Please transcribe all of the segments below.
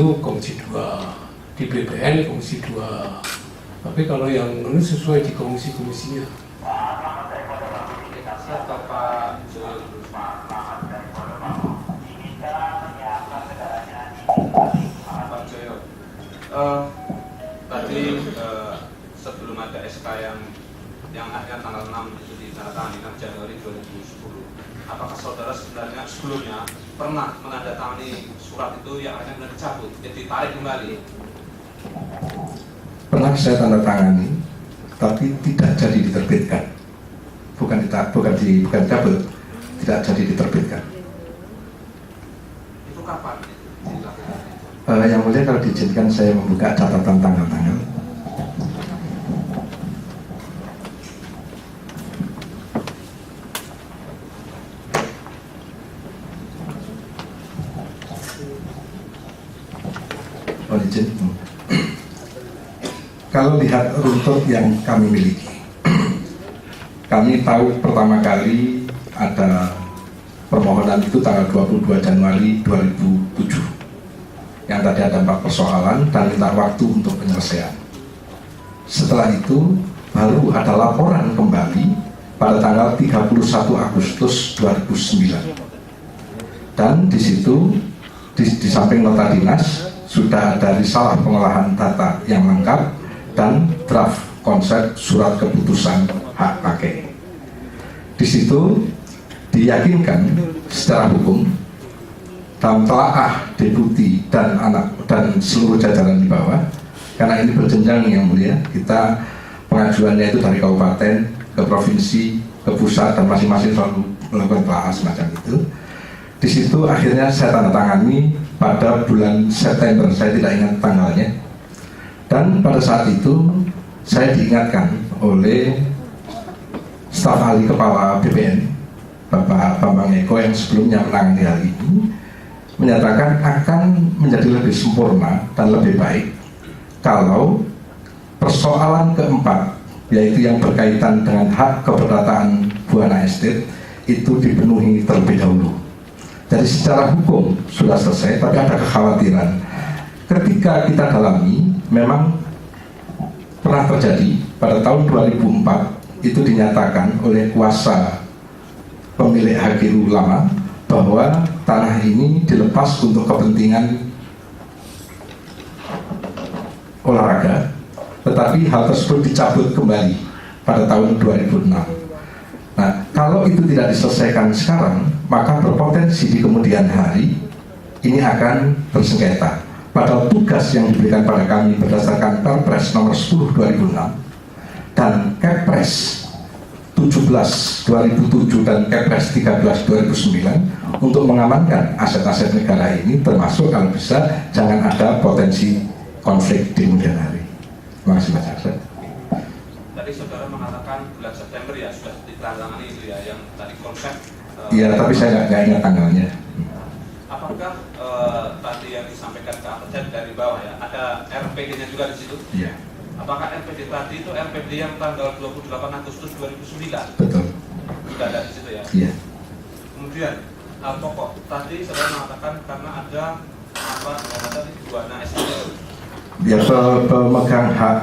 itu Komisi 2, di BPN Komisi 2. Tapi kalau yang ini sesuai di komisi-komisinya. Siapa Pak Joyo? Pak Joyo, tadi sebelum ada SK yang akhirnya tanggal 6 itu ditandatangani 6 Januari 2010, apakah saudara sebenarnya sebelumnya pernah menandatangani surat itu yang akhirnya dicabut, jadi ditarik kembali? Pernah saya tanda tangani, tapi tidak jadi diterbitkan. Bukan dicabut, tidak jadi diterbitkan. Itu kapan dilakukan? Yang mulia, kalau diizinkan saya membuka catatan tanggal-tanggal. Izin. Kalau lihat runtut yang kami miliki, kami tahu pertama kali ada permohonan itu tanggal 22 Januari 2007 yang tadi ada 4 persoalan dan minta waktu untuk penyelesaian. Setelah itu baru ada laporan kembali pada tanggal 31 Agustus 2009 dan di situ di samping nota dinas sudah ada risalah pengolahan data yang lengkap dan draft konsep surat keputusan hak pakai. Di situ diyakinkan secara hukum dalam telaah deputi dan seluruh jajaran di bawah, karena ini berjenjang yang mulia, kita pengajuannya itu dari kabupaten ke provinsi ke pusat dan masing-masing selalu melakukan telaah semacam itu. Di situ akhirnya saya tanda tangani pada bulan September, saya tidak ingat tanggalnya. Dan pada saat itu saya diingatkan oleh staf ahli kepala BPN, Bapak Bambang Eko, yang sebelumnya menangani hal ini, menyatakan akan menjadi lebih sempurna dan lebih baik kalau persoalan keempat, yaitu yang berkaitan dengan hak keperdataan Buana Estate, itu dipenuhi terlebih dahulu. Jadi secara hukum sudah selesai, tapi ada kekhawatiran ketika kita dalami, memang pernah terjadi pada tahun 2004 itu dinyatakan oleh kuasa pemilik Hakirul Ulama bahwa tanah ini dilepas untuk kepentingan olahraga, tetapi hal tersebut dicabut kembali pada tahun 2006. Nah, kalau itu tidak diselesaikan sekarang, maka berpotensi di kemudian hari ini akan bersengketa. Padahal tugas yang diberikan pada kami berdasarkan Perpres nomor 10 2006 dan Kepres 17 2007 dan Kepres 13 2009 untuk mengamankan aset-aset negara ini, termasuk kalau bisa jangan ada potensi konflik di kemudian hari. Terima kasih Mas Aksan. Tadi saudara mengatakan bulan September ya sudah ditandatangani itu ya, yang tadi konsep. Iya, tapi saya nggak ingat tanggalnya. Apakah tadi yang disampaikan Kak Ahmad dari bawah ya, ada RPD-nya juga di situ? Iya. Apakah RPD tadi itu RPD yang tanggal 28 Agustus 2009? Betul. Sudah ada di situ ya? Iya. Kemudian pokok tadi saudara mengatakan karena ada apa tadi Buana Estate. Dia pemegang hak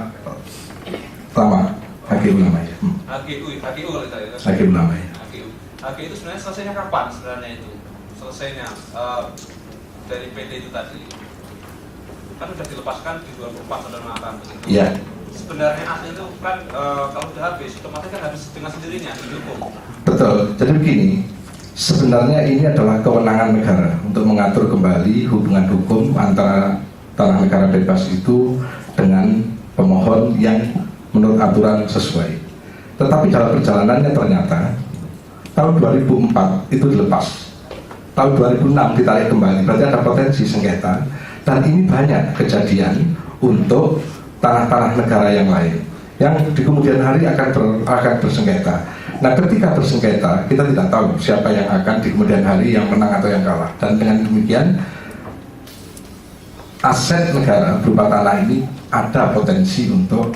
lama HGU namanya. HGU kalau tadi. HGU namanya. HGU itu sebenarnya selesainya kapan sebenarnya itu? Selesainya dari PT itu tadi kan sudah dilepaskan di 2004 saudara mengatakan begitu. Iya. Sebenarnya asli itu kan kalau sudah habis otomatis kan habis dengan sendirinya didukung. Betul. Jadi begini, sebenarnya ini adalah kewenangan negara untuk mengatur kembali hubungan hukum antara tanah negara bebas itu dengan pemohon yang menurut aturan sesuai. Tetapi dalam perjalanannya ternyata tahun 2004 itu dilepas, tahun 2006 ditarik kembali, berarti ada potensi sengketa. Dan ini banyak kejadian untuk tanah-tanah negara yang lain yang di kemudian hari akan bersengketa. Nah, ketika bersengketa kita tidak tahu siapa yang akan di kemudian hari yang menang atau yang kalah. Dan dengan demikian aset negara berupa tanah ini ada potensi untuk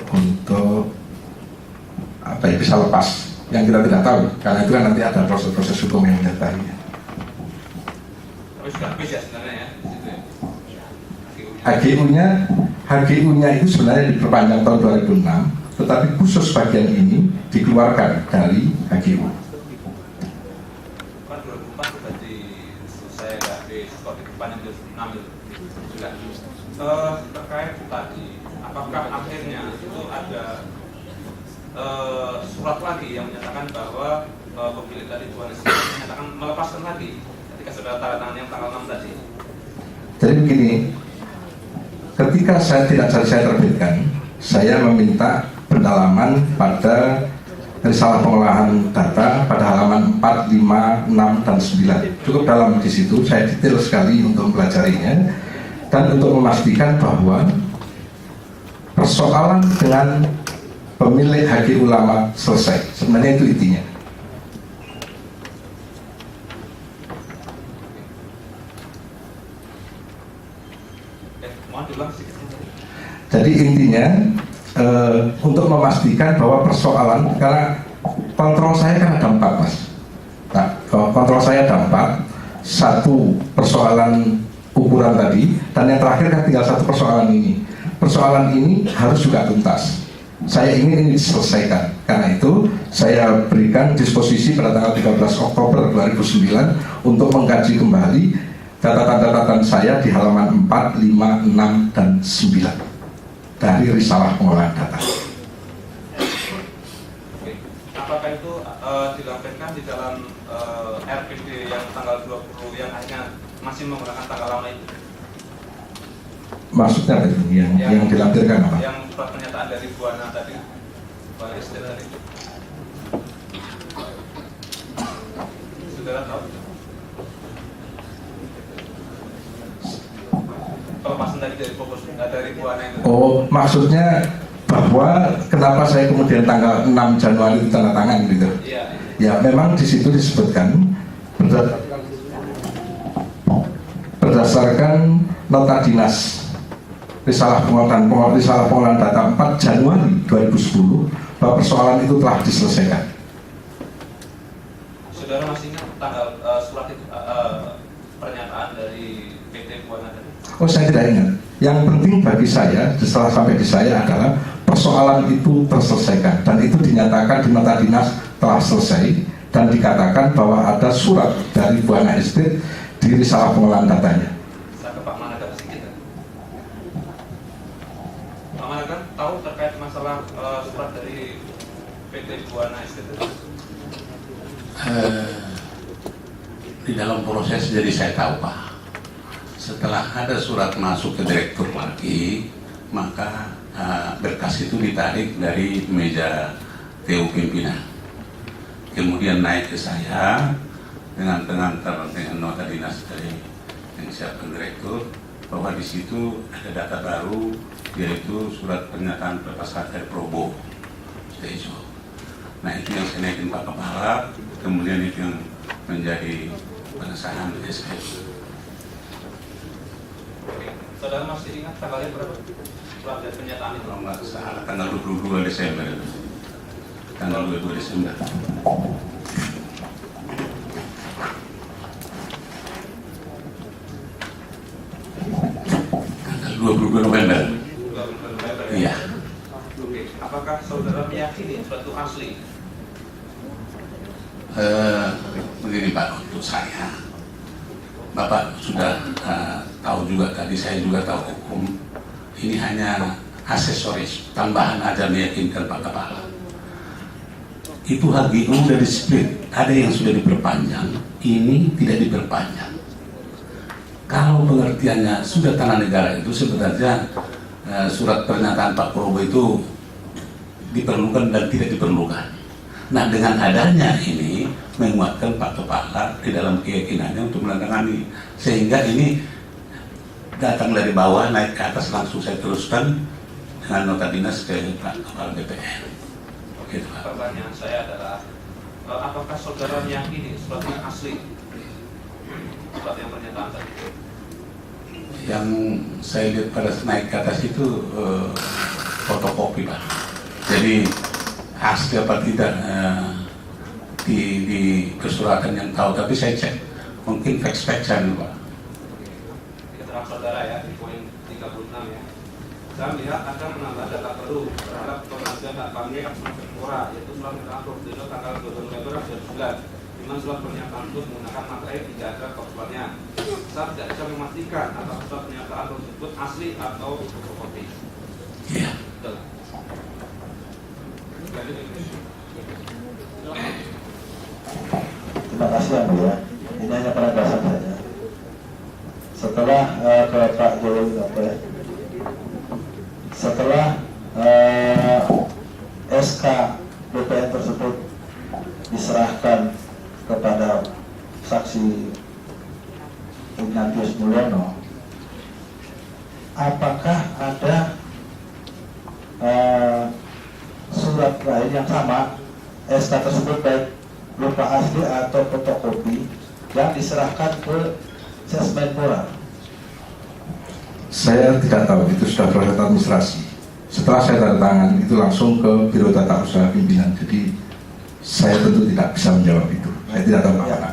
apa ya, bisa lepas, yang kita tidak tahu karena itu kan nanti ada proses-proses hukum yang menyertai. Tapi sudah habis ya sebenarnya ya di situ ya. HGU-nya itu sebenarnya diperpanjang tahun 2006, tetapi khusus bagian ini dikeluarkan dari HGU. Kan 2004 berarti selesai HB skor diperpanjang 2006 juga. Terkait tadi, apakah akhirnya itu ada surat lagi yang menyatakan bahwa pemilik dari Buana Estate menyatakan melepaskan lagi ketika sudah tanda tangan yang tanggal 6 tadi? Jadi begini, ketika saya terbitkan, saya meminta pendalaman pada risalah pengolahan data pada halaman 4, 5, 6, dan 9. Cukup dalam di situ, saya detail sekali untuk mempelajarinya dan untuk memastikan bahwa persoalan dengan pemilik HGU lama selesai. Sebenarnya itu intinya. Mohon diulang sedikit. Jadi intinya untuk memastikan bahwa persoalan, karena kontrol saya kan ada 4, Mas. Nah, kontrol saya ada 4, satu persoalan ukuran tadi, dan yang terakhir kan tinggal satu persoalan ini. Persoalan ini harus juga tuntas. Saya ingin ini diselesaikan. Karena itu saya berikan disposisi pada tanggal 13 Oktober 2009 untuk mengkaji kembali catatan-catatan saya di halaman 4, 5, 6, dan 9 dari risalah pengolahan data. Oke. Apakah itu dilampirkan di dalam RPD yang tanggal 20 yang akhirnya masih menggunakan tanggal lama itu? Maksudnya yang dilampirkan apa? Yang surat pernyataan dari Buana tadi, Buana Estate tadi. Saudara tahu? Pelepasan tadi dari fokus dari Buana itu. Oh, maksudnya bahwa kenapa saya kemudian tanggal 6 Januari tanda tangan gitu? Iya. Ya, memang di situ disebutkan berdasarkan nota dinas risalah pengolahan data 4 Januari 2010 bahwa persoalan itu telah diselesaikan. Saudara masih ingat tanggal surat itu pernyataan dari PT Buana tadi? Oh, saya tidak ingat. Yang penting bagi saya, setelah sampai di saya adalah persoalan itu terselesaikan dan itu dinyatakan di nota dinas telah selesai dan dikatakan bahwa ada surat dari Buana Estate di risalah pengolahan datanya. Saya ke Pak Manada sedikit. Pak Manada tahu terkait masalah surat dari PT Buana Estate itu? Di dalam proses jadi saya tahu, Pak. Setelah ada surat masuk ke direktur lagi, maka berkas itu ditarik dari meja TU pimpinan. Kemudian naik ke saya dengan pengantar dengan nota dinas dari yang siapkan direktur bahwa di situ ada data baru, yaitu surat pernyataan pelepasan dari Probo Tejo. Nah, itu yang saya naikin Pak Kepala, kemudian itu yang menjadi pengesahan SK. Saudara masih ingat tanggalnya berapa? Surat dari pernyataan itu? Kalau nggak salah tanggal 22 Desember itu. Tanggal 22 Desember. Tanggal 22 November. 22 November. Iya. Oke. Apakah saudara meyakini surat itu asli? Begini Pak, untuk saya, Bapak sudah tahu juga tadi, saya juga tahu hukum. Ini hanya aksesoris, tambahan aja meyakinkan Pak Kepala. Itu HGU sudah di-split, ada yang sudah diperpanjang, ini tidak diperpanjang. Kalau pengertiannya sudah tanah negara itu sebenarnya surat pernyataan Pak Probo itu diperlukan dan tidak diperlukan. Nah, dengan adanya ini menguatkan Pak Kepala di dalam keyakinannya untuk menandatangani, sehingga ini datang dari bawah naik ke atas, langsung saya teruskan dengan nota dinas ke Pak Kepala BPN. Gitu, Pak. Pertanyaan saya adalah apakah saudara meyakini suratnya asli? Surat yang pernyataan tadi. Yang saya lihat pada naik ke atas itu fotokopi, Pak. Jadi asli apa tidak di kesuratan yang tahu, tapi saya cek mungkin fact-fact saya, Pak. Keterangan saudara ya di poin 36 Saya melihat ada menambah data baru terhadap pengajuan hak pamit Menpora, yaitu surat pernyataan prosedur tanggal 2 November 2009, di mana surat pernyataan itu menggunakan materi tidak ada kopinya. Saya tidak bisa memastikan apakah surat pernyataan tersebut asli atau fotokopi. Iya. Betul. Terima kasih yang mulia. Ini hanya penegasan saja. Setelah ke Pak Jokowi setelah SK BPN tersebut diserahkan kepada saksi Ignatius Mulyono, apakah ada surat lain yang sama SK tersebut baik berupa asli atau fotokopi yang diserahkan ke Sesmenpora? Saya tidak tahu, itu sudah proses administrasi. Setelah saya tanda tangan itu langsung ke Biro Tata Usaha Pimpinan. Jadi saya tentu tidak bisa menjawab itu. Saya tidak tahu Ya, apa.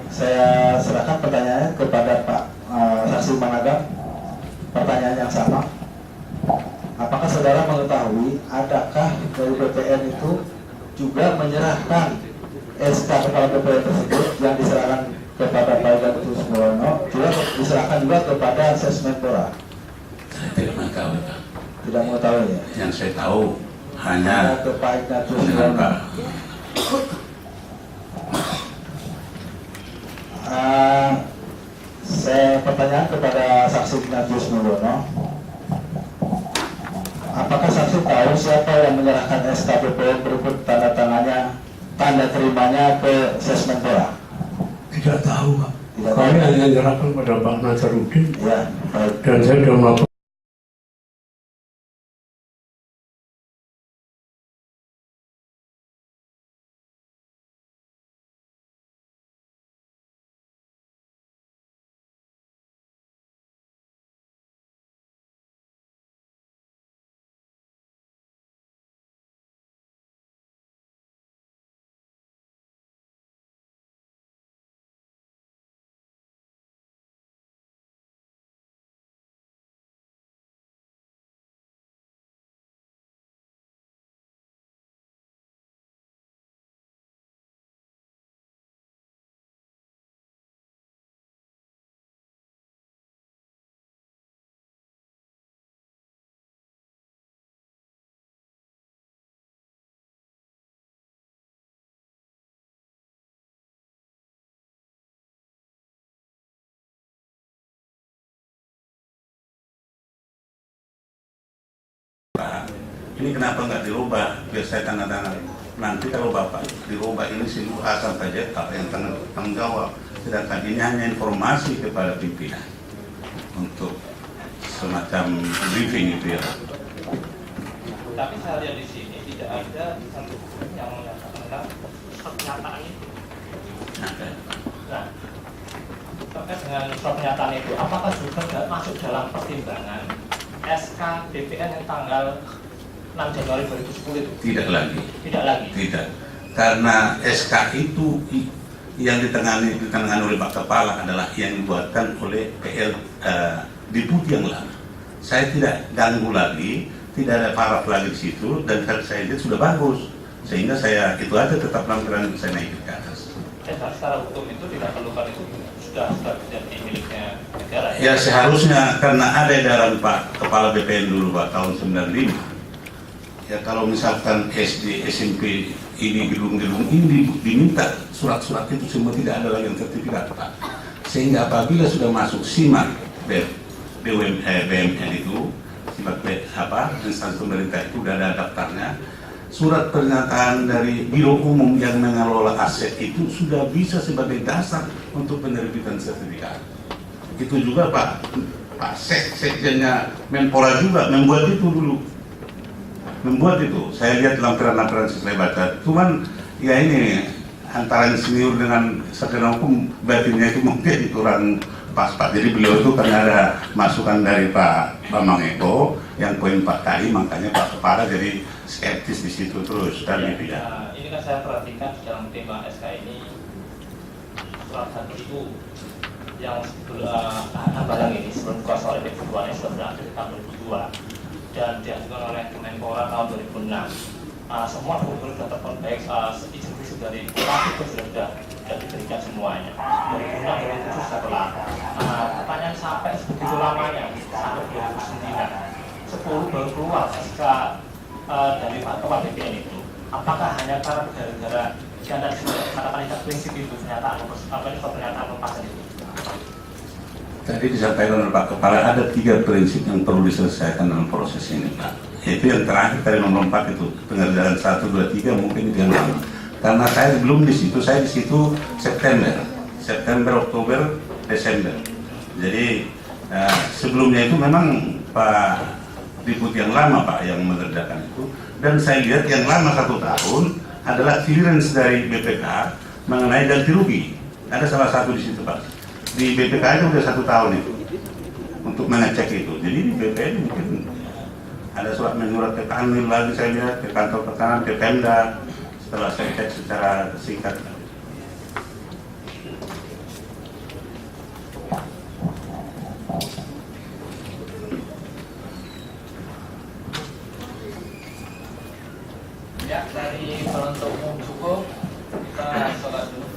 saya serahkan pertanyaannya kepada Pak Saksi Managam. Pertanyaan yang sama. Apakah saudara mengetahui adakah dari BPN itu juga menyerahkan SK kepala BPN tersebut yang diserahkan kepada Pak Ignatius Mulyono juga diserahkan juga kepada Sesmenpora? Saya tidak mengetahui, Pak. Tidak mengetahui ya? Yang saya tahu hanya ke Pak Ignatius dengan Mulyono. Pak. Saya pertanyaan kepada saksi Ignatius Mulyono. Apakah saksi tahu siapa yang menyerahkan SK BPN berikut tanda terimanya ke Sesmenpora? Tidak tahu, Pak. Tidak tahu. Kami hanya menyerahkan pada Pak Nazarudin Ya, baik. dan saya sudah melakukan Ini kenapa nggak dirubah? Biar saya tanda tangan. Nanti kalau Bapak dirubah ini seluruh A sampai Z apa yang tanggung jawab. Sedangkan ini hanya informasi kepada pimpinan untuk semacam briefing itu ya. Tapi saya lihat di sini tidak ada satu yang menyatakan tentang pernyataan itu. Nah, terkait dengan surat pernyataan itu, apakah juga masuk dalam pertimbangan SK BPN yang tanggal 6 Januari 2010 itu? Tidak lagi. Tidak lagi. Tidak. Karena SK itu yang ditangani oleh Pak Kepala adalah yang dibuatkan oleh PL Deputi yang lama. Saya tidak ganggu lagi, tidak ada paraf lagi di situ, dan saya lihat sudah bagus. Sehingga saya itu aja tetap lampiran saya naik ke atas. Secara hukum itu tidak perlukan itu sudah menjadi miliknya negara Ya seharusnya, karena ada edaran Pak Kepala BPN dulu Pak tahun 95. Ya kalau misalkan SD, SMP ini gedung-gedung ini diminta surat-surat itu semua tidak ada lagi yang sertifikat Pak. Sehingga apabila sudah masuk SIMAK BUMN itu SIMAK instansi pemerintah itu sudah ada daftarnya. Surat pernyataan dari Biro Umum yang mengelola aset itu sudah bisa sebagai dasar untuk penerbitan sertifikat. Itu juga Pak Sekjennya Menpora juga membuat itu dulu. Membuat itu, saya lihat lampiran-lampiran saya baca. Cuman ya ini antara senior dengan sarjana hukum batinnya itu mungkin kurang pas Pak. Jadi beliau itu karena ada masukan dari Pak Bambang Eko yang poin 4 kali, makanya Pak Kepala jadi skeptis di situ terus dan ya, tidak. ini kan saya perhatikan di dalam tema SK ini surat satu itu yang sebelum barang ini sebelum kuasa oleh Deputuannya sudah berakhir di tahun 2002. dan diajukan oleh Kemenpora tahun 2006. Semua dokumen telepon baik izin khusus dari Bupati pun sudah diberikan semuanya. 2006 2007 sudah kelar. Pertanyaan sampai sebegitu lamanya sampai 2009 10 baru keluar ketika dari Pak Ketua BPN itu. Apakah hanya karena gara-gara yang tadi sudah katakan tidak prinsip itu pernyataan lepasan itu? Tadi disampaikan oleh Pak Kepala ada 3 prinsip yang perlu diselesaikan dalam proses ini, Pak. Itu yang terakhir tadi nomor 4 itu pengadilan 1, 2, 3 mungkin itu yang lama. Karena saya belum di situ, saya di situ September, Oktober, Desember. Jadi sebelumnya itu memang Pak Ribut yang lama Pak yang mengerjakan itu, dan saya lihat yang lama 1 tahun adalah clearance dari BPK mengenai ganti rugi. Ada salah satu di situ Pak. Di BPK itu udah 1 tahun itu untuk mengecek itu. Jadi di BPN mungkin ada surat menyurat ke Kanwil lagi saya lihat, ke kantor pertanahan, ke Pemda. Setelah saya cek secara singkat. Ya, dari penuntut umum cukup, kita sholat dulu.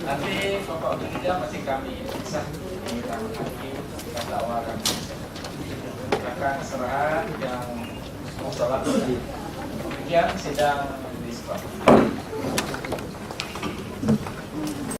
Nanti pokok kerja masih kami bisa kita kita tawarkan. Akan serah yang mau sholat. Demikian sidang di sekolah.